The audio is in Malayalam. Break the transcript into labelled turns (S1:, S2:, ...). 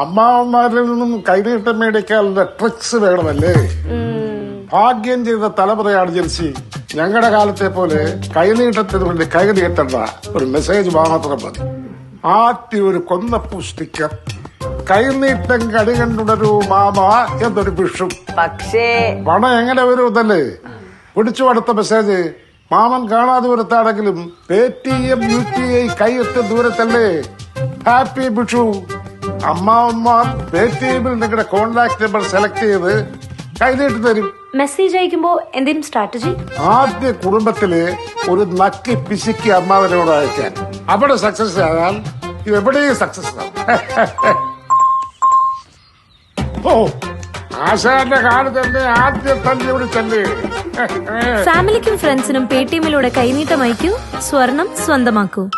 S1: അമ്മാവന്മാരിൽ നിന്നും കൈനീട്ടം മേടിക്കാനുള്ള ട്രിക്സ് വേണമല്ലേ? ഭാഗ്യം ചെയ്ത തലമുറയാണ് ജെൽസി. ഞങ്ങളുടെ കാലത്തെ പോലെ കൈനീട്ടത്തിന് വേണ്ടി കൈനീട്ടണ്ട, ഒരു മെസ്സേജ് മാത്രം മതി. ആദ്യം ഒരു കൊന്നപ്പൂ സ്റ്റിക്കർ, കൈനീട്ടം കടി കണ്ടുണരൂ മാമ എന്നൊരു വിഷു.
S2: പക്ഷേ
S1: പണം എങ്ങനെ വരും ഇതല്ലേ? പിടിച്ചു അടുത്ത മെസ്സേജ്. മാമൻ കാണാതെ വരത്താണെങ്കിലും പേടിഎം UPI കൈയെത്ത ദൂരത്തല്ലേ. ഹാപ്പി വിഷു. അമ്മാവന്മാർ പേടിഎമ്മിൽ നിങ്ങളുടെ കോൺടാക്ട് നമ്പർ സെലക്ട് ചെയ്ത് കൈനീട്ടി തരും.
S3: മെസ്സേജ് അയക്കുമ്പോ എന്തെങ്കിലും സ്ട്രാറ്റജി?
S1: ആദ്യ കുടുംബത്തില് ഒരു നക്കി പിശിക്ക് അമ്മാവനോട് അയക്കാൻ. അവിടെ സക്സസ് ആയാൽ എവിടെയും സക്സസ് ആവും. ഓ, ആശാന്റെ കാല് തന്നെ ആദ്യം തല്ലി വിളിച്ചല്ലേ.
S3: ഫാമിലിക്കും ഫ്രണ്ട്സിനും പേടിഎമ്മിലൂടെ കൈനീട്ടം അയക്കൂ, സ്വർണം സ്വന്തമാക്കൂ.